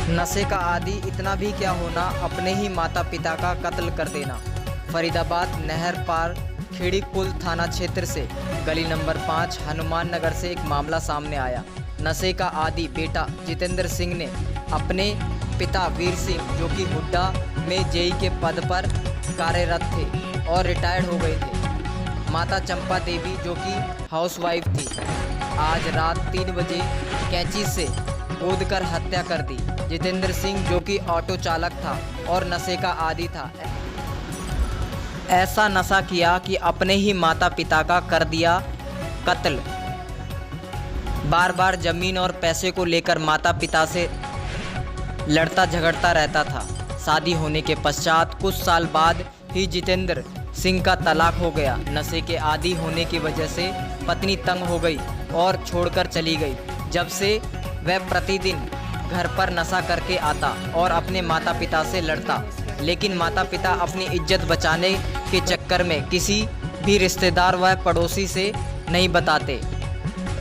नशे का आदी इतना भी क्या होना, अपने ही माता पिता का कत्ल कर देना। फरीदाबाद नहर पार खेड़ी पुल थाना क्षेत्र से गली नंबर 5 हनुमान नगर से एक मामला सामने आया। नशे का आदी बेटा जितेंद्र सिंह ने अपने पिता वीर सिंह, जो कि हुड्डा में जेई के पद पर कार्यरत थे और रिटायर्ड हो गए थे, माता चंपा देवी, जो कि हाउसवाइफ थी, आज रात 3 बजे कैंची से गोदकर हत्या कर दी। जितेंद्र सिंह, जो कि ऑटो चालक था और नशे का आदी था, ऐसा नशा किया कि अपने ही माता पिता का कर दिया कत्ल। बार बार जमीन और पैसे को लेकर माता पिता से लड़ता झगड़ता रहता था। शादी होने के पश्चात कुछ साल बाद ही जितेंद्र सिंह का तलाक हो गया। नशे के आदी होने की वजह से पत्नी तंग हो गई और छोड़कर चली गई। जब से वह प्रतिदिन घर पर नशा करके आता और अपने माता पिता से लड़ता, लेकिन माता पिता अपनी इज्जत बचाने के चक्कर में किसी भी रिश्तेदार व पड़ोसी से नहीं बताते।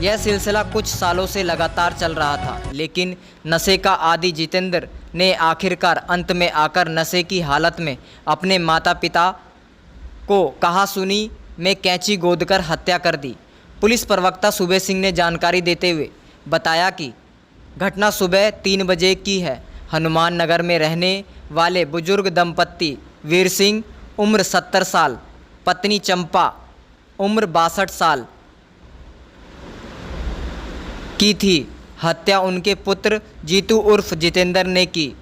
यह सिलसिला कुछ सालों से लगातार चल रहा था, लेकिन नशे का आदी जितेंद्र ने आखिरकार अंत में आकर नशे की हालत में अपने माता पिता को कहा सुनी में कैंची गोदकर हत्या कर दी। पुलिस प्रवक्ता सूबे सिंह ने जानकारी देते हुए बताया कि घटना सुबह 3 बजे की है। हनुमान नगर में रहने वाले बुजुर्ग दंपत्ति वीर सिंह उम्र 70 साल, पत्नी चंपा उम्र 62 साल की थी। हत्या उनके पुत्र जीतू उर्फ जितेंद्र ने की।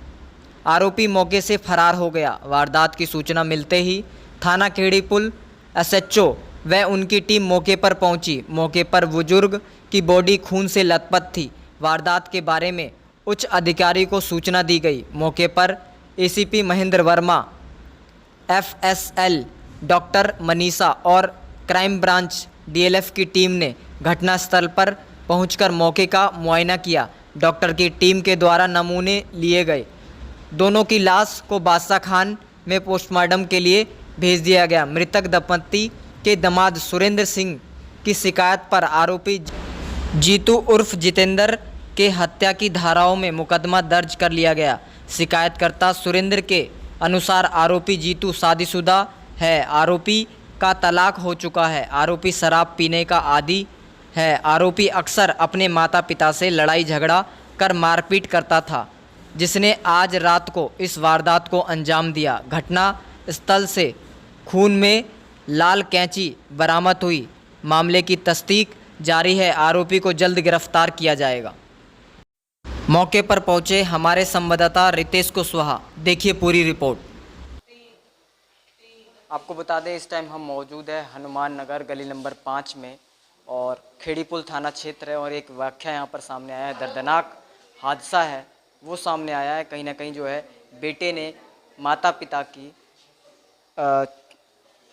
आरोपी मौके से फरार हो गया। वारदात की सूचना मिलते ही थाना खेड़ी पुल एसएचओ व उनकी टीम मौके पर पहुंची। मौके पर बुजुर्ग की बॉडी खून से लथपथ थी। वारदात के बारे में उच्च अधिकारी को सूचना दी गई। मौके पर ACP Mahendra Verma, FSL doctor Manisha और क्राइम ब्रांच डीएलएफ की टीम ने घटनास्थल पर पहुंचकर मौके का मुआयना किया। डॉक्टर की टीम के द्वारा नमूने लिए गए। दोनों की लाश को बादशाह खान में पोस्टमार्टम के लिए भेज दिया गया। मृतक दंपत्ति के दामाद सुरेंद्र सिंह की शिकायत पर आरोपी जीतू उर्फ जितेंद्र के हत्या की धाराओं में मुकदमा दर्ज कर लिया गया। शिकायतकर्ता सुरेंद्र के अनुसार आरोपी जीतू शादीशुदा है। आरोपी का तलाक हो चुका है। आरोपी शराब पीने का आदी है। आरोपी अक्सर अपने माता पिता से लड़ाई झगड़ा कर मारपीट करता था, जिसने आज रात को इस वारदात को अंजाम दिया। घटना स्थल से खून में लाल कैंची बरामद हुई। मामले की तस्दीक जारी है। आरोपी को जल्द गिरफ्तार किया जाएगा। मौके पर पहुंचे हमारे संवाददाता रितेश कुशवाहा, देखिए पूरी रिपोर्ट। आपको बता दें, इस टाइम हम मौजूद है हनुमान नगर गली नंबर 5 में और खेड़ी पुल थाना क्षेत्र है और एक वाक़या यहाँ पर सामने आया है। दर्दनाक हादसा है वो सामने आया है। कहीं ना कहीं जो है बेटे ने माता पिता की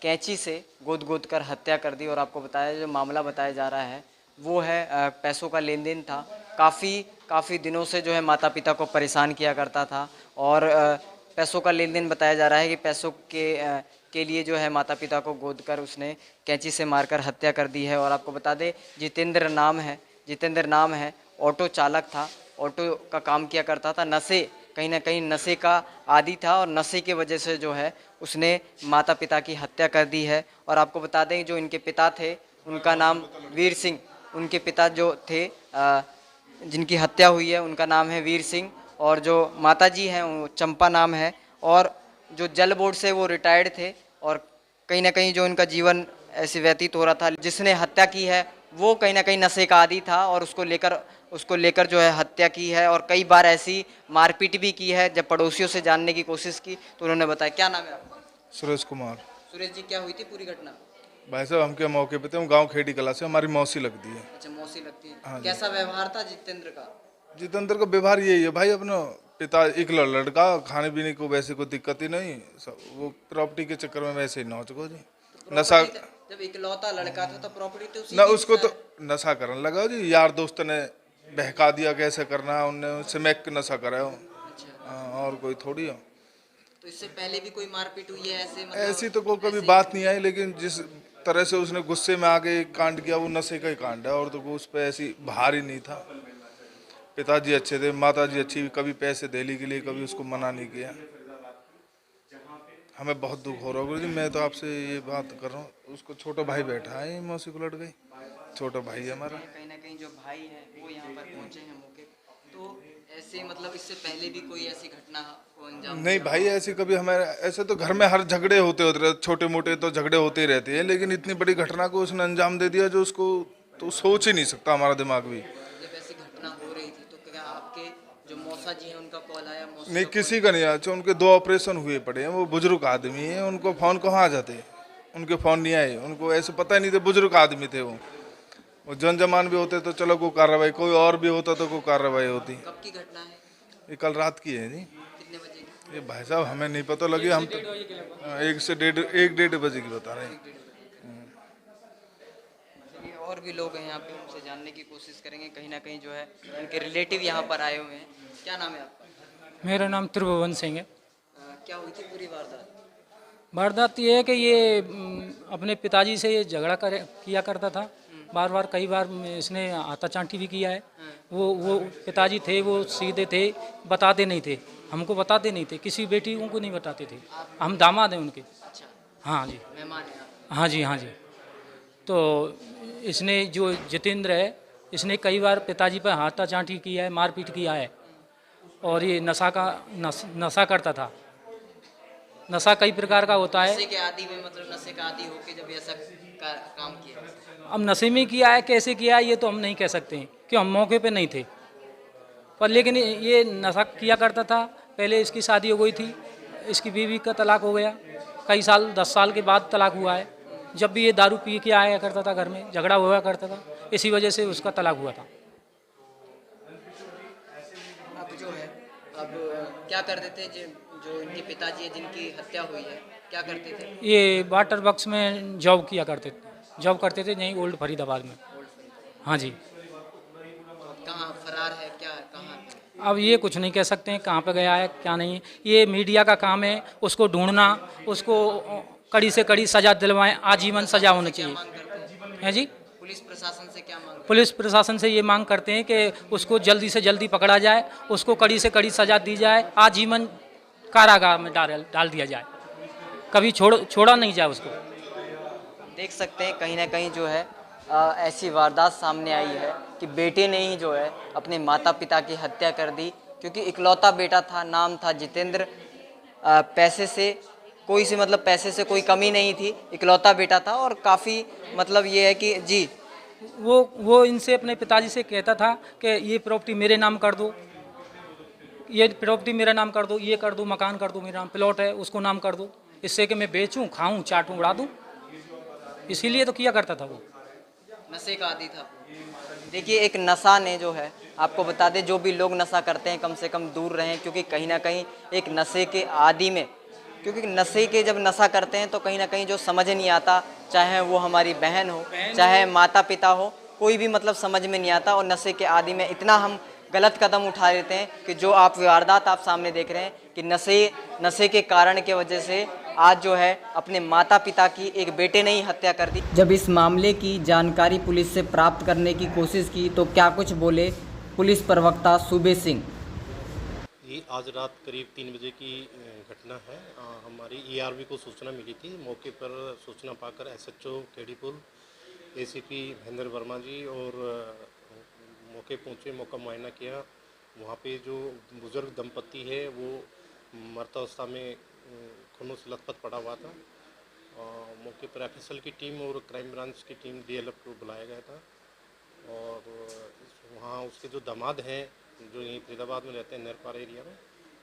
कैंची से गोद कर हत्या कर दी। और आपको बताया, जो मामला बताया जा रहा है वो है पैसों का लेन देन था। काफ़ी दिनों से जो है माता पिता को परेशान किया करता था और पैसों का लेन देन बताया जा रहा है कि पैसों के लिए जो है माता पिता को गोद कर उसने कैंची से मारकर हत्या कर दी है। और आपको बता दें, जितेंद्र नाम है, ऑटो चालक था, ऑटो का काम किया करता था। कहीं ना कहीं नशे का आदी था और नशे की वजह से जो है उसने माता पिता की हत्या कर दी है। और आपको बता दें, जो इनके पिता थे उनका नाम वीर सिंह, उनके पिता जो थे जिनकी हत्या हुई है उनका नाम है वीर सिंह, और जो माता जी हैं वो चंपा नाम है, और जो जल बोर्ड से वो रिटायर्ड थे। और कहीं ना कहीं जो इनका जीवन ऐसे व्यतीत हो रहा था। जिसने हत्या की है वो कहीं ना कहीं नशे का आदी था और उसको लेकर जो है हत्या की है। और कई बार ऐसी मारपीट भी की है। जब पड़ोसियों से जानने की कोशिश की तो उन्होंने बताया। क्या नाम है आपका? सुरेश कुमार। सुरेश जी, क्या हुई थी पूरी घटना? भाई साहब, हम क्या मौके पे थे, हम गांव खेड़ी कला से, हमारी मौसी लगती है। अच्छा, मौसी लगती है। हाँ जी। कैसा व्यवहार था जितेंद्र का? जितेंद्र का व्यवहार यही है भाई, अपना पिता एक लड़का, खाने पीने को वैसे कोई दिक्कत ही नहीं, वो प्रॉपर्टी के चक्कर में वैसे ही नौच गो जी। नशा, जब इकलौता लड़का था तो प्रॉपर्टी तो उसी ना की उसको था। तो नशा करने लगा जी। यार दोस्त ने बहका दिया कैसे करना है, उनने उससे मैक नशा कराया। अच्छा, और कोई थोड़ी हो। तो इससे पहले भी कोई मारपीट हुई है ऐसे? मतलब ऐसी तो कोई कभी बात नहीं आई, लेकिन जिस तरह से उसने गुस्से में आके कांड किया वो नशे का ही कांड है, और तो उस पर ऐसी भार ही नहीं था। पिताजी अच्छे थे, माताजी अच्छी, कभी पैसे देने के लिए कभी उसको मना नहीं किया। हमें बहुत दुख हो रहा है गुरुजी, मैं तो आपसे ये बात कर रहा हूँ, उसको छोटा भाई बैठा है, मौसी को लट गई, छोटा भाई है हमारा। कहीं ना कहीं जो भाई है वो यहाँ पर पहुँचे हैं मौके पे। तो ऐसे मतलब इससे पहले भी कोई ऐसी घटना को अंजाम नहीं दिया भाई, ऐसी कभी हमारे ऐसे तो घर में हर झगड़े होते होते रहते, छोटे मोटे तो झगड़े होते ही रहते हैं, लेकिन इतनी बड़ी घटना को उसने अंजाम दे दिया जो उसको तो सोच ही नहीं सकता हमारा दिमाग भी। जब ऐसी घटना हो रही थी तो क्या आपके जो मौसा जी हैं उनका कॉल आया, मौसी नहीं, का किसी का नहीं आया, उनके 2 ऑपरेशन हुए पड़े हैं, वो बुजुर्ग आदमी है, उनको फोन कहाँ जाते, उनके फोन नहीं आए, उनको ऐसे पता ही नहीं थे, बुजुर्ग आदमी थे वो जन जमान भी होते तो चलो कोई कार्रवाई, कोई और भी होता तो कोई कार्रवाई होती। कब की घटना है, ये कल रात की है जी। कितने बजे की? ये भाई साहब हमें नहीं पता लगी, हम तो 1 से 1:30 बजे की बता रहे हैं। चलिए, और भी लोग हैं यहाँ पे, उनसे जानने की कोशिश करेंगे। कहीं ना कहीं जो है उनके रिलेटिव यहाँ पर आए हुए हैं। क्या नाम है आपका? मेरा नाम त्रिभुवन सिंह है। क्या हुई थी पूरी वारदात? वारदात ये है कि ये अपने पिताजी से ये झगड़ा किया करता था। बार बार कई बार इसने आताचांटी भी किया है। वो पिताजी थे, वो सीधे थे, बताते नहीं थे, हमको बताते नहीं थे, किसी बेटी को नहीं बताते थे। हम दामाद हैं उनके। अच्छा, हाँ जी, मेहमान है आप? हाँ जी, हाँ जी। तो इसने जो जितेंद्र है, इसने कई बार पिताजी पर आताचांटी किया है, मारपीट किया है। और ये नशा करता था। नशा कई प्रकार का होता है। नशे के आदी में, मतलब नशे का आदी होके जब ऐसा काम किया? अब नशे में किया है, कैसे किया है ये तो हम नहीं कह सकते हैं, क्यों हम मौके पे नहीं थे। पर लेकिन ये नशा किया करता था। पहले इसकी शादी हो गई थी, इसकी बीवी का तलाक हो गया, कई साल 10 साल के बाद तलाक हुआ है। जब भी ये दारू पी के आया करता था, घर में झगड़ा हुआ करता था, इसी वजह से उसका तलाक हुआ था। अब जो है, अब क्या करते थे जो इनके पिताजी है जिनकी हत्या हुई है, क्या करते थे? ये वाटर बॉक्स में जॉब किया करते थे, जॉब करते थे यहीं ओल्ड फरीदाबाद में। हाँ जी। कहाँ फरार है, क्या कहाँ? अब ये कुछ नहीं कह सकते हैं कहाँ पे गया है क्या नहीं। ये मीडिया का काम है उसको ढूंढना, उसको कड़ी से कड़ी सजा दिलवाएं, आजीवन सजा होनी क्या चाहिए। मांग करते हैं? है जी। पुलिस प्रशासन से क्या मांग? पुलिस प्रशासन से ये मांग करते हैं कि उसको जल्दी से जल्दी पकड़ा जाए, उसको कड़ी से कड़ी सजा दी जाए, आजीवन कारागार में डाल दिया जाए, कभी छोड़ा नहीं जाए उसको। देख सकते हैं कहीं ना कहीं जो है ऐसी वारदात सामने आई है कि बेटे ने ही जो है अपने माता पिता की हत्या कर दी, क्योंकि इकलौता बेटा था, नाम था जितेंद्र। पैसे से कोई सी मतलब पैसे से कोई कमी नहीं थी, इकलौता बेटा था। और काफ़ी मतलब ये है कि जी, वो इनसे अपने पिताजी से कहता था कि ये प्रॉपर्टी मेरे नाम कर दो, ये प्रॉपर्टी मेरा नाम कर दो, ये कर दो, मकान कर दो, मेरा नाम प्लॉट है उसको नाम कर दो, इससे कि मैं बेचूं, खाऊं, चाटूं, उड़ा दूं। इसीलिए तो किया करता था वो। नशे का आदी था। देखिए, एक नशा ने जो है, आपको बता दें, जो भी लोग नशा करते हैं कम से कम दूर रहें, क्योंकि कहीं ना कहीं एक नशे के आदी में, क्योंकि नशे के जब नशा करते हैं तो कहीं ना कहीं जो समझ नहीं आता, चाहे वो हमारी बहन हो, चाहे माता पिता हो, कोई भी मतलब समझ में नहीं आता। और नशे के आदी में इतना हम गलत कदम उठा लेते हैं कि जो आप वारदात आप सामने देख रहे हैं कि नशे के कारण के वजह से आज जो है अपने माता पिता की एक बेटे ने ही हत्या कर दी। जब इस मामले की जानकारी पुलिस से प्राप्त करने की कोशिश की तो क्या कुछ बोले पुलिस प्रवक्ता सूबे सिंह। ये आज रात करीब 3 बजे की घटना है। हमारी ईआरबी को सूचना मिली थी। मौके पर सूचना पाकर एसएचओ खेड़ीपुर, एसीपी महेंद्र वर्मा जी और मौके पहुंचे, मौका मुआयना किया। वहाँ पे जो बुज़ुर्ग दंपति है वो मृतावस्था में खूनों से लथपथ पड़ा हुआ था। मौके पर एफएसएल की टीम और क्राइम ब्रांच की टीम डीएलएफ को बुलाया गया था। और वहाँ उसके जो दामाद हैं जो यहीं फरीदाबाद में रहते हैं नेरपार एरिया में,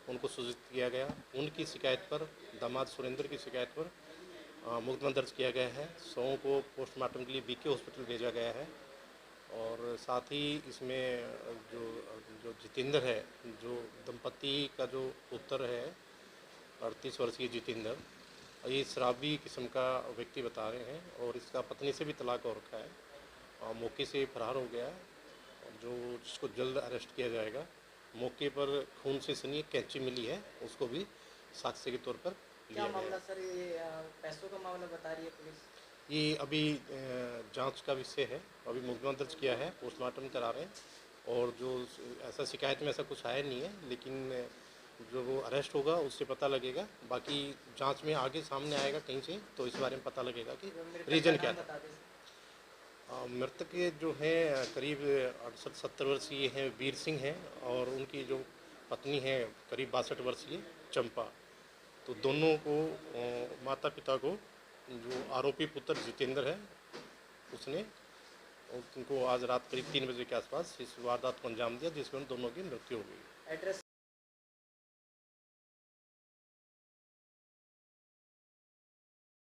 उनको सूचित किया गया। उनकी शिकायत पर, दामाद सुरेंद्र की शिकायत पर मुकदमा दर्ज किया गया है। शवों को पोस्टमार्टम के लिए बीके हॉस्पिटल भेजा गया है। और साथ ही इसमें जो जितेंद्र है, जो दंपति का जो पुत्र है 38 वर्षीय जितेंद्र, ये शराबी किस्म का व्यक्ति बता रहे हैं और इसका पत्नी से भी तलाक हो रखा है। मौके से फरार हो गया है, जिसको जल्द अरेस्ट किया जाएगा। मौके पर खून से सनी कैंची मिली है, उसको भी साक्ष्य के तौर पर लिया गया। क्या मामला सर, ये पैसों का मामला बता रही है पुलिस? ये अभी जांच का विषय है। अभी मुकदमा दर्ज किया है, पोस्टमार्टम करा रहे हैं और जो ऐसा शिकायत में ऐसा कुछ आया नहीं है, लेकिन जो वो अरेस्ट होगा उससे पता लगेगा। बाकी जांच में आगे सामने आएगा कहीं से, तो इस बारे में पता लगेगा कि रीजन क्या था। मृतक जो हैं करीब 68-70 वर्षीय हैं वीर सिंह हैं, और उनकी जो पत्नी है करीब 62 वर्षीय चंपा। तो दोनों को माता पिता को जो आरोपी पुत्र जितेंद्र है उसने उनको आज रात करीब 3 बजे के आसपास इस वारदात को अंजाम दिया, जिसमें उन दोनों की मृत्यु हो गई।